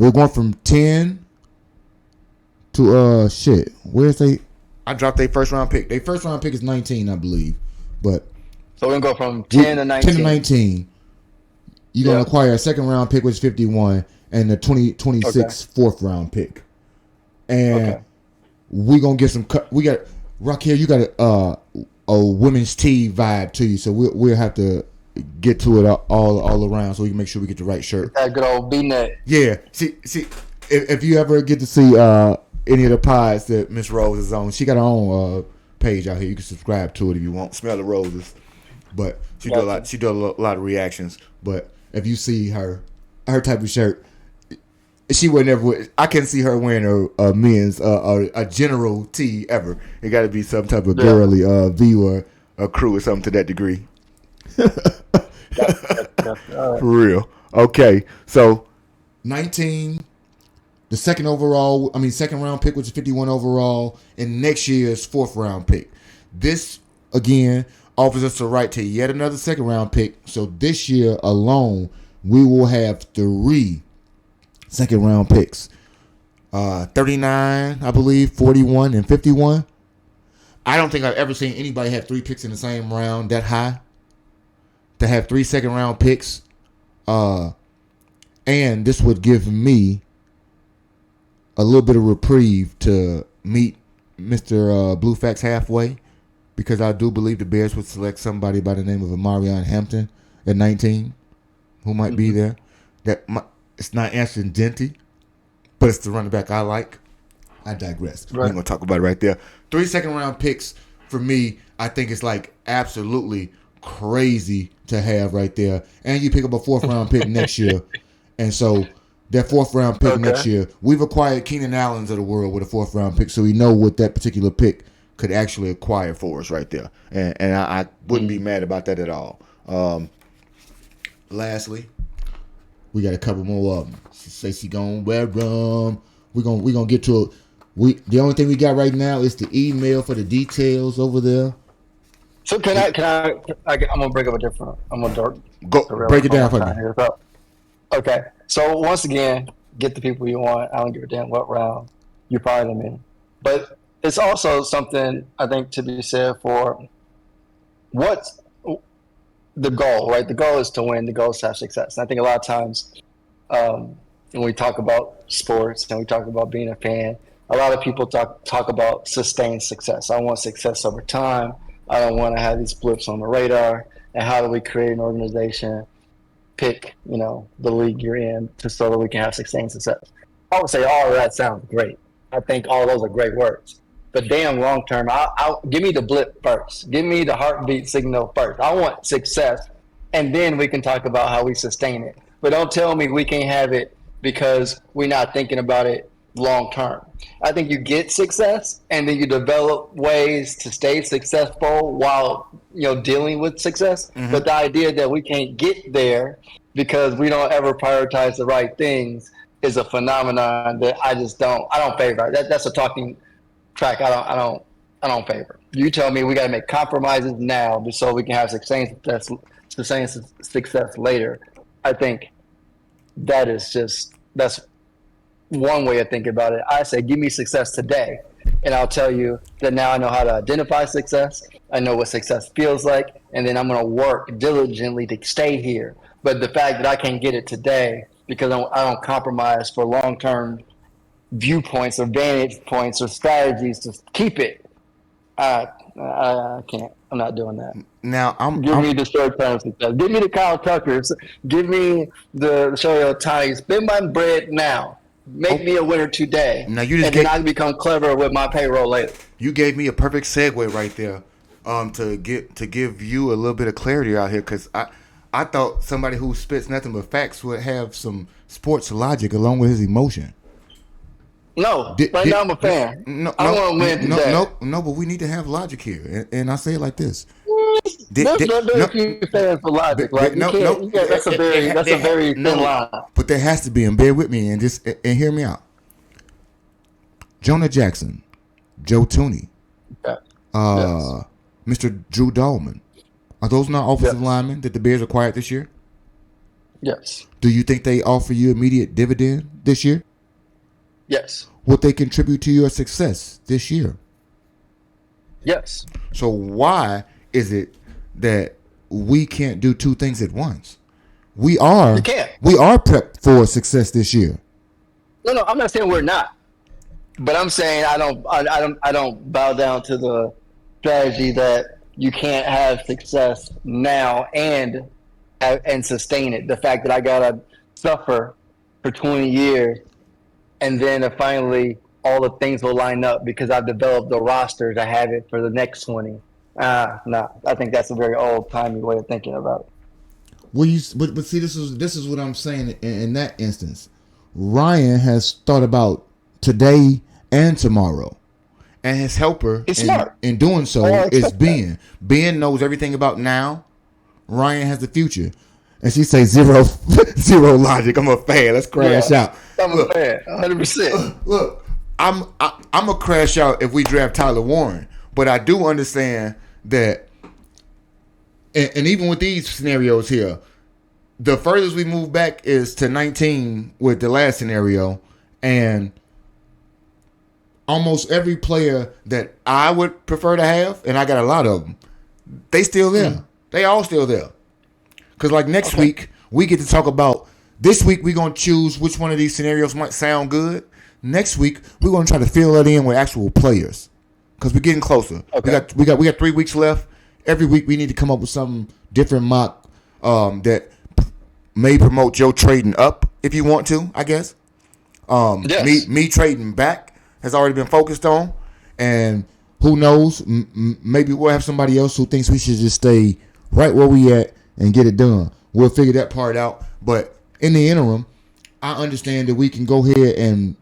We're going from 10 to Where's they? I dropped their first round pick. Their first round pick is 19, I believe. But so we're gonna go from 10 to 19. 10 to 19. You're gonna acquire a second round pick, which is 51, and the 2026 fourth round pick. And we're gonna get some. We got Raquel. You got a women's tea vibe to you, so we'll have to get to it all around, so we can make sure we get the right shirt. That good old V-neck. Yeah. See. If you ever get to see any of the pods that Miss Rose is on, she got her own page out here. You can subscribe to it if you want. Smell the roses, but she do a lot. She do a lot of reactions. But if you see her type of shirt, she would never. I can't see her wearing a men's a general tee ever. It got to be some type of girly V or a crew or something to that degree. For real. Okay, so 19. The second round pick, which is 51 overall, and next year's fourth round pick. This, again, offers us the right to yet another second round pick. So this year alone, we will have 3 second round picks. 39, I believe, 41, and 51. I don't think I've ever seen anybody have 3 picks in the same round that high. To have 3 second round picks. And this would give me a little bit of reprieve to meet Mr. Blue Facts halfway, because I do believe the Bears would select somebody by the name of Amarion Hampton at 19, who might be there. It's not Anthony Denty, but it's the running back I like. I digress. Right. We're going to talk about it right there. 3 second round picks for me, I think it's like absolutely crazy to have right there. And you pick up a 4th round pick next year. And so that 4th round pick next year, we've acquired Keenan Allen's of the world with a 4th round pick, so we know what that particular pick could actually acquire for us right there. And I wouldn't be mad about that at all. Lastly, we got a couple more of them. She says she gonna wear them. We're gonna get to it. The only thing we got right now is the email for the details over there. So can I I'm gonna break up a different. I'm gonna break it down for me. Okay. So once again, get the people you want. I don't give a damn what round you find them in. But it's also something I think to be said for what's the goal, right? The goal is to win. The goal is to have success. And I think a lot of times when we talk about sports and we talk about being a fan, a lot of people talk about sustained success. I want success over time. I don't want to have these blips on the radar. And how do we create an organization, pick, the league you're in, so that we can have sustained success? I would say all of that sounds great. I think all those are great words. But damn, long term, I'll give me the blip first. Give me the heartbeat signal first. I want success, and then we can talk about how we sustain it. But don't tell me we can't have it because we're not thinking about it long term. I think you get success, and then you develop ways to stay successful while dealing with success. Mm-hmm. But the idea that we can't get there because we don't ever prioritize the right things is a phenomenon that I don't favor. That's a talking track I don't favor. You tell me we got to make compromises now so we can have sustained success later. I think that's one way of thinking about it. I say, give me success today, and I'll tell you that now I know how to identify success. I know what success feels like, and then I'm going to work diligently to stay here. But the fact that I can't get it today because I don't compromise for long-term viewpoints or vantage points or strategies to keep it, I can't. I'm not doing that. Now give me the short-term success. Give me the Kyle Tuckers. Give me the Shohei Ohtani. Spend my bread now. Make me a winner today. Now then I can become clever with my payroll later. You gave me a perfect segue right there, to give you a little bit of clarity out here, because I thought somebody who spits nothing but facts would have some sports logic along with his emotion. No, now I'm a fan. I want to win today. No, but we need to have logic here, and I say it like this. There's few fans for logic. That's a very thin line. But there has to be, and bear with me, and hear me out. Jonah Jackson, Joe Tooney, Mr. Drew Dahlman. Are those not offensive linemen that the Bears acquired this year? Yes. Do you think they offer you immediate dividend this year? Yes. Would they contribute to your success this year? Yes. So why is it that we can't do two things at once? We are You can't. prepped for success this year. No, I'm not saying we're not. But I'm saying I don't bow down to the strategy that you can't have success now and sustain it. The fact that I gotta suffer for 20 years and then finally all the things will line up because I've developed the roster to have it for the next 20. No, I think that's a very old timey way of thinking about it. Well, but see, this is what I'm saying in that instance. Ryan has thought about today and tomorrow, and his helper in doing so is Ben. Ben knows everything about now. Ryan has the future, and she say zero logic. I'm a fan. Let's crash out. I'm a fan, 100%. Look, I'm a crash out if we draft Tyler Warren, but I do understand that. And even with these scenarios here, the furthest we move back is to 19 with the last scenario, and almost every player that I would prefer to have, and I got a lot of them, they still there. They all still there. Because like next week, we get to talk about, this week we're going to choose which one of these scenarios might sound good. Next week, we're going to try to fill that in with actual players. Because we're getting closer. Okay. We got 3 weeks left. Every week we need to come up with some different mock that may promote Joe trading up if you want to, I guess. Yes. Me trading back has already been focused on. And who knows, maybe we'll have somebody else who thinks we should just stay right where we at and get it done. We'll figure that part out. But in the interim, I understand that we can go ahead and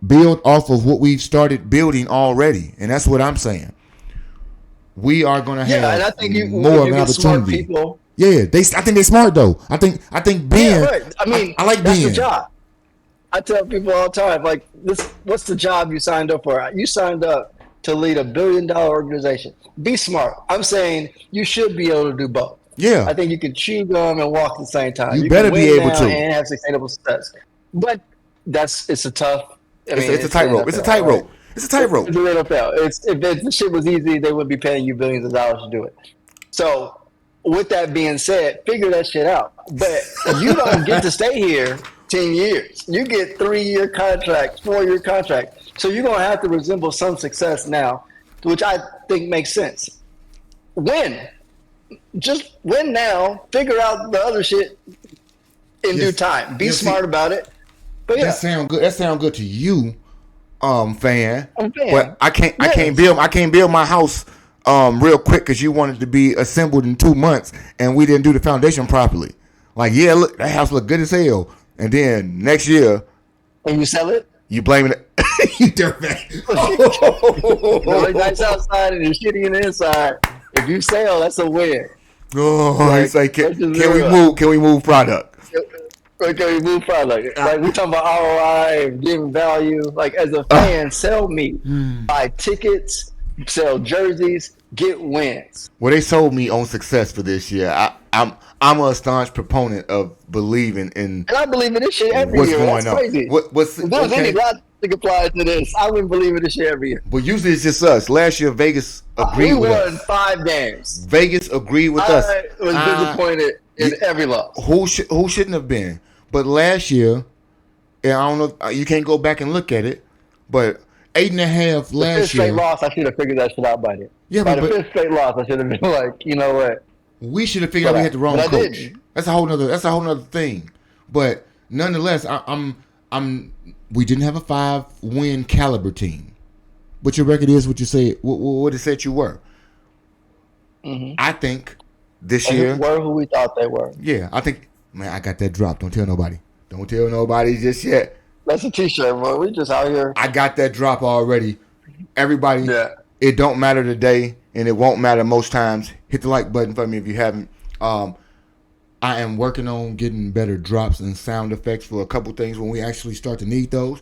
build off of what we've started building already. And that's what I'm saying. We are going to have and I think more of an opportunity. Yeah, I think they're smart though. I think Ben. Yeah, right. I mean, I like that's Ben. the job. I tell people all the time, like, what's the job you signed up for? You signed up to lead $1 billion organization. Be smart. I'm saying you should be able to do both. Yeah, I think you can chew gum and walk at the same time. You better can be able to and have sustainable success. But it's a tough. It's a tightrope. It's a tightrope. It's a tightrope. It's the NFL. If the shit was easy, they would be paying you billions of dollars to do it. So, with that being said, figure that shit out. But you don't get to stay here 10 years. You get 3-year contracts, 4-year contracts. So you're going to have to resemble some success now, which I think makes sense. Win. Just win now. Figure out the other shit in due time. Be smart about it. But yeah. That sound good to you, fan. I'm fan. But I can't build my house real quick because you wanted to be assembled in 2 months and we didn't do the foundation properly. Like, yeah, look, that house look good as hell. And then next year, and you sell it, you blaming it. You dirtbag. It's nice outside and it's shitty in the inside. If you sell, that's a win. Oh, it's like, can we move product? Can we move product? Like, we talking about ROI and giving value. Like, as a fan, sell me. Buy tickets, sell jerseys, get wins. Well, they sold me on success for this year. I'm a staunch proponent of believing in. And I believe in this shit every what's year. Going That's on. crazy. If there was any logic applied to this, I wouldn't believe in this shit every year. But usually it's just us. Last year, Vegas agreed with us. We won 5 games. Vegas agreed with us. I was disappointed in every loss. Who shouldn't have been? But last year, and I don't know, you can't go back and look at it, but 8.5 last year. Fifth straight loss, I should have figured that shit out by then. Yeah, by the fifth straight loss, I should have been like, you know what? We should have figured out we had the wrong coach. That's a whole nother thing. But nonetheless, we didn't have a 5-win caliber team. But your record is what you say. What it said you were. Mm-hmm. I think this year were who we thought they were. Yeah, I think. Man, I got that drop. Don't tell nobody. Don't tell nobody just yet. That's a t-shirt, bro. We just out here. I got that drop already. Everybody, yeah. It don't matter today, and it won't matter most times. Hit the like button for me if you haven't. I am working on getting better drops and sound effects for a couple things when we actually start to need those.